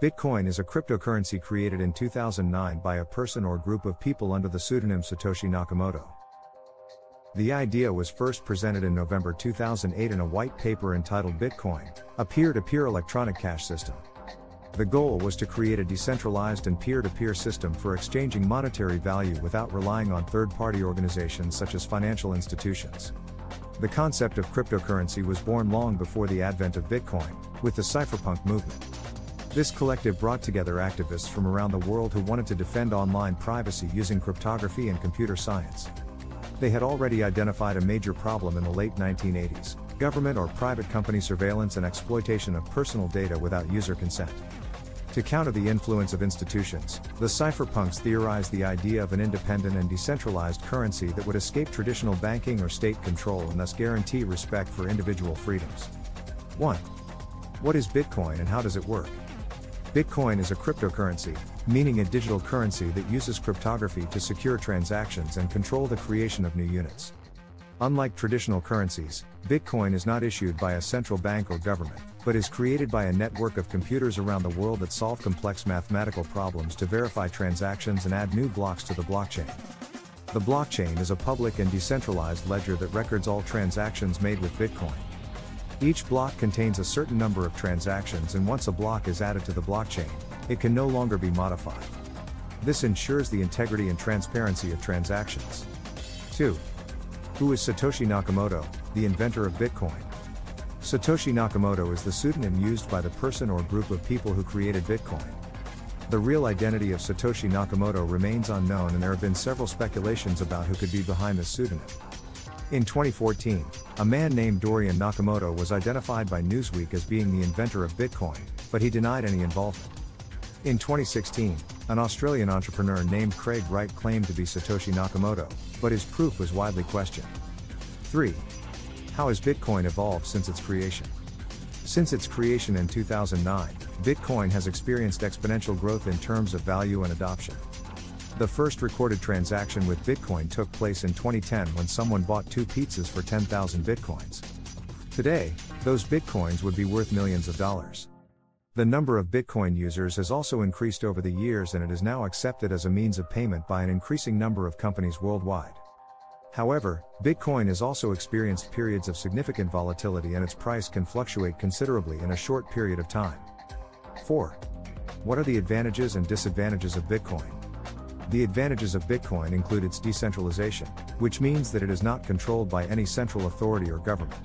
Bitcoin is a cryptocurrency created in 2009 by a person or group of people under the pseudonym Satoshi Nakamoto. The idea was first presented in November 2008 in a white paper entitled Bitcoin, a peer-to-peer electronic cash system. The goal was to create a decentralized and peer-to-peer system for exchanging monetary value without relying on third-party organizations such as financial institutions. The concept of cryptocurrency was born long before the advent of Bitcoin, with the Cyberpunk movement. This collective brought together activists from around the world who wanted to defend online privacy using cryptography and computer science. They had already identified a major problem in the late 1980s: government or private company surveillance and exploitation of personal data without user consent. To counter the influence of institutions, the cypherpunks theorized the idea of an independent and decentralized currency that would escape traditional banking or state control and thus guarantee respect for individual freedoms. 1. What is Bitcoin and how does it work? Bitcoin is a cryptocurrency, meaning a digital currency that uses cryptography to secure transactions and control the creation of new units. Unlike traditional currencies, Bitcoin is not issued by a central bank or government, but is created by a network of computers around the world that solve complex mathematical problems to verify transactions and add new blocks to the blockchain. The blockchain is a public and decentralized ledger that records all transactions made with Bitcoin. Each block contains a certain number of transactions, and once a block is added to the blockchain, it can no longer be modified. This ensures the integrity and transparency of transactions. 2. Who is Satoshi Nakamoto, the inventor of Bitcoin? Satoshi Nakamoto is the pseudonym used by the person or group of people who created Bitcoin. The real identity of Satoshi Nakamoto remains unknown, and there have been several speculations about who could be behind this pseudonym. In 2014, a man named Dorian Nakamoto was identified by Newsweek as being the inventor of Bitcoin, but he denied any involvement. In 2016, an Australian entrepreneur named Craig Wright claimed to be Satoshi Nakamoto, but his proof was widely questioned. 3. How has Bitcoin evolved since its creation? Since its creation in 2009, Bitcoin has experienced exponential growth in terms of value and adoption. The first recorded transaction with Bitcoin took place in 2010 when someone bought 2 pizzas for 10,000 Bitcoins. Today, those Bitcoins would be worth millions of dollars. The number of Bitcoin users has also increased over the years, and it is now accepted as a means of payment by an increasing number of companies worldwide. However, Bitcoin has also experienced periods of significant volatility, and its price can fluctuate considerably in a short period of time. 4. What are the advantages and disadvantages of Bitcoin? The advantages of Bitcoin include its decentralization, which means that it is not controlled by any central authority or government.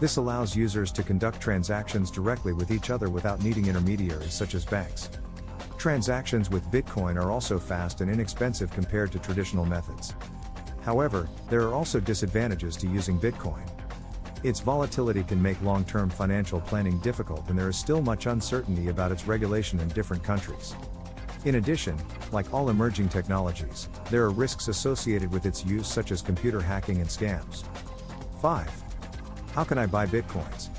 This allows users to conduct transactions directly with each other without needing intermediaries such as banks. Transactions with Bitcoin are also fast and inexpensive compared to traditional methods. However, there are also disadvantages to using Bitcoin. Its volatility can make long-term financial planning difficult, and there is still much uncertainty about its regulation in different countries. In addition, like all emerging technologies, there are risks associated with its use, such as computer hacking and scams. 5. How can I buy Bitcoins?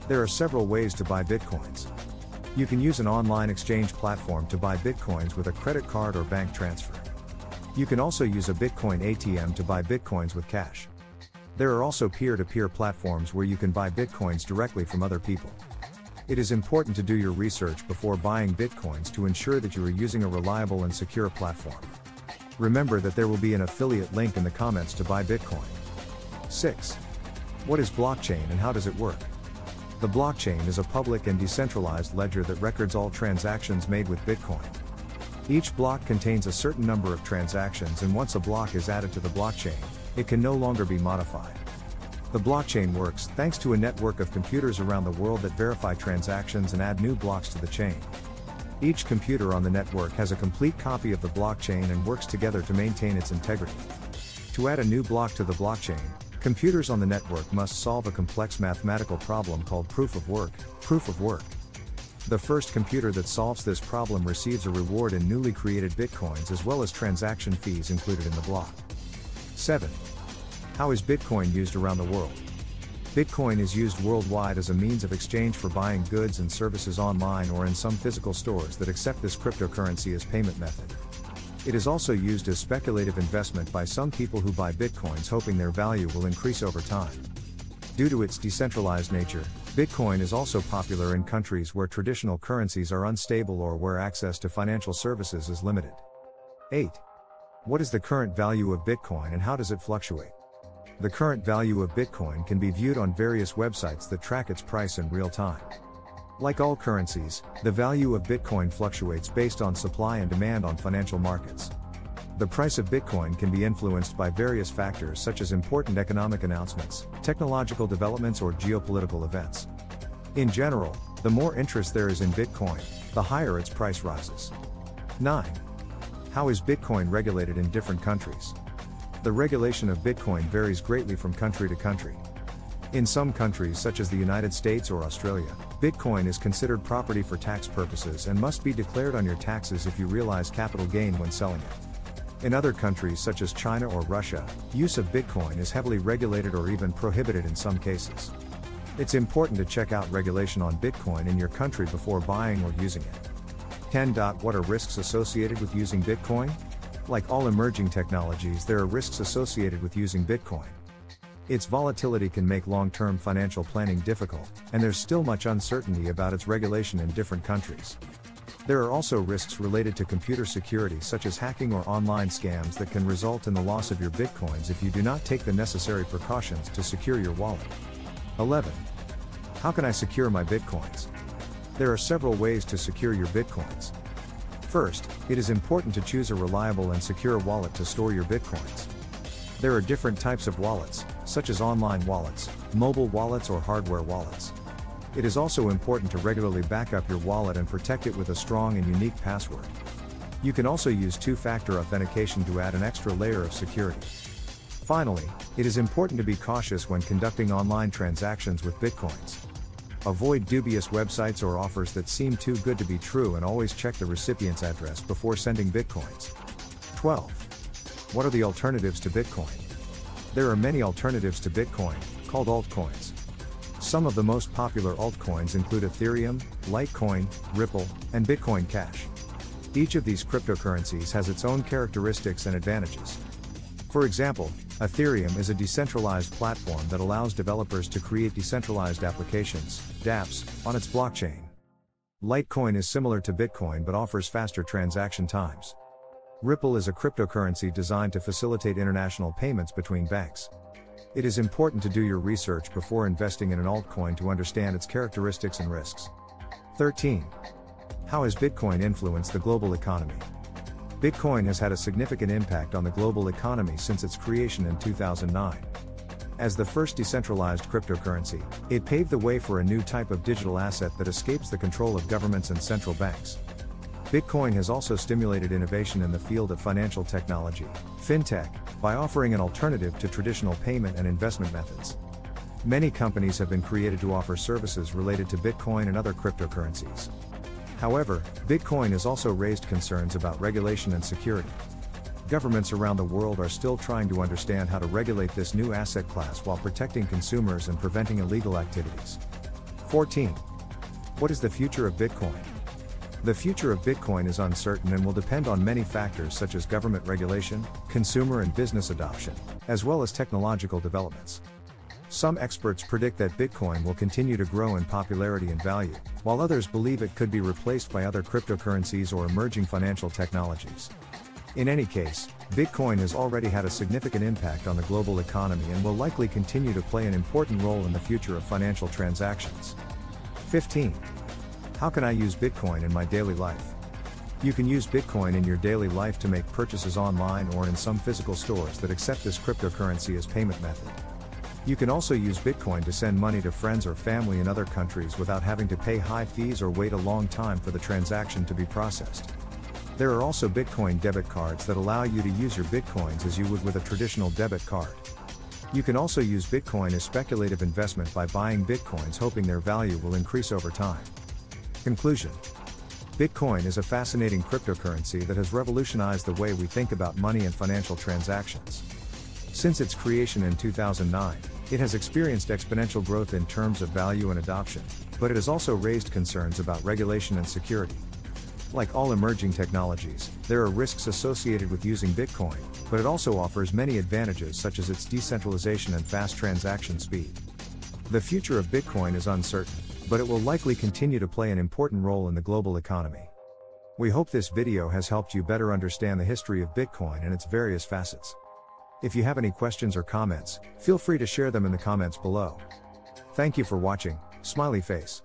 There are several ways to buy Bitcoins. You can use an online exchange platform to buy Bitcoins with a credit card or bank transfer. You can also use a Bitcoin ATM to buy Bitcoins with cash. There are also peer-to-peer platforms where you can buy Bitcoins directly from other people. It is important to do your research before buying Bitcoins to ensure that you are using a reliable and secure platform. Remember that there will be an affiliate link in the comments to buy Bitcoin. 6. What is blockchain and how does it work? The blockchain is a public and decentralized ledger that records all transactions made with Bitcoin. Each block contains a certain number of transactions, and once a block is added to the blockchain, it can no longer be modified. The blockchain works thanks to a network of computers around the world that verify transactions and add new blocks to the chain. Each computer on the network has a complete copy of the blockchain and works together to maintain its integrity. To add a new block to the blockchain, computers on the network must solve a complex mathematical problem called proof of work. The first computer that solves this problem receives a reward in newly created Bitcoins, as well as transaction fees included in the block. 7. How is Bitcoin used around the world? Bitcoin is used worldwide as a means of exchange for buying goods and services online or in some physical stores that accept this cryptocurrency as payment method. It is also used as speculative investment by some people who buy Bitcoins hoping their value will increase over time. Due to its decentralized nature, Bitcoin is also popular in countries where traditional currencies are unstable or where access to financial services is limited. 8. What is the current value of Bitcoin and how does it fluctuate? The current value of Bitcoin can be viewed on various websites that track its price in real time. Like all currencies, the value of Bitcoin fluctuates based on supply and demand on financial markets. The price of Bitcoin can be influenced by various factors such as important economic announcements, technological developments, or geopolitical events. In general, the more interest there is in Bitcoin, the higher its price rises. 9. How is Bitcoin regulated in different countries? The regulation of Bitcoin varies greatly from country to country. In some countries such as the United States or Australia, Bitcoin is considered property for tax purposes and must be declared on your taxes if you realize capital gain when selling it. In other countries such as China or Russia, use of Bitcoin is heavily regulated or even prohibited in some cases. It's important to check out regulation on Bitcoin in your country before buying or using it. 10. What are risks associated with using Bitcoin? Like all emerging technologies, there are risks associated with using Bitcoin. Its volatility can make long-term financial planning difficult, and there's still much uncertainty about its regulation in different countries. There are also risks related to computer security such as hacking or online scams that can result in the loss of your Bitcoins if you do not take the necessary precautions to secure your wallet. 11. How can I secure my Bitcoins? There are several ways to secure your Bitcoins. First, it is important to choose a reliable and secure wallet to store your Bitcoins. There are different types of wallets, such as online wallets, mobile wallets, or hardware wallets. It is also important to regularly back up your wallet and protect it with a strong and unique password. You can also use two-factor authentication to add an extra layer of security. Finally, it is important to be cautious when conducting online transactions with Bitcoins. Avoid dubious websites or offers that seem too good to be true, and always check the recipient's address before sending Bitcoins. 12. What are the alternatives to Bitcoin? There are many alternatives to Bitcoin, called altcoins. Some of the most popular altcoins include Ethereum, Litecoin, Ripple, and Bitcoin Cash. Each of these cryptocurrencies has its own characteristics and advantages. For example, Ethereum is a decentralized platform that allows developers to create decentralized applications, dApps, on its blockchain. Litecoin is similar to Bitcoin but offers faster transaction times. Ripple is a cryptocurrency designed to facilitate international payments between banks. It is important to do your research before investing in an altcoin to understand its characteristics and risks. 13. How has Bitcoin influenced the global economy? Bitcoin has had a significant impact on the global economy since its creation in 2009. As the first decentralized cryptocurrency, it paved the way for a new type of digital asset that escapes the control of governments and central banks. Bitcoin has also stimulated innovation in the field of financial technology, fintech, by offering an alternative to traditional payment and investment methods. Many companies have been created to offer services related to Bitcoin and other cryptocurrencies. However, Bitcoin has also raised concerns about regulation and security. Governments around the world are still trying to understand how to regulate this new asset class while protecting consumers and preventing illegal activities. 14. What is the future of Bitcoin? The future of Bitcoin is uncertain and will depend on many factors such as government regulation, consumer and business adoption, as well as technological developments. Some experts predict that Bitcoin will continue to grow in popularity and value, while others believe it could be replaced by other cryptocurrencies or emerging financial technologies. In any case, Bitcoin has already had a significant impact on the global economy and will likely continue to play an important role in the future of financial transactions. 15. How can I use Bitcoin in my daily life? You can use Bitcoin in your daily life to make purchases online or in some physical stores that accept this cryptocurrency as payment method. You can also use Bitcoin to send money to friends or family in other countries without having to pay high fees or wait a long time for the transaction to be processed. There are also Bitcoin debit cards that allow you to use your Bitcoins as you would with a traditional debit card. You can also use Bitcoin as speculative investment by buying Bitcoins hoping their value will increase over time. Conclusion. Bitcoin is a fascinating cryptocurrency that has revolutionized the way we think about money and financial transactions. Since its creation in 2009, it has experienced exponential growth in terms of value and adoption, but it has also raised concerns about regulation and security. Like all emerging technologies, there are risks associated with using Bitcoin, but it also offers many advantages such as its decentralization and fast transaction speed. The future of Bitcoin is uncertain, but it will likely continue to play an important role in the global economy. We hope this video has helped you better understand the history of Bitcoin and its various facets. If you have any questions or comments, feel free to share them in the comments below. Thank you for watching, smiley face.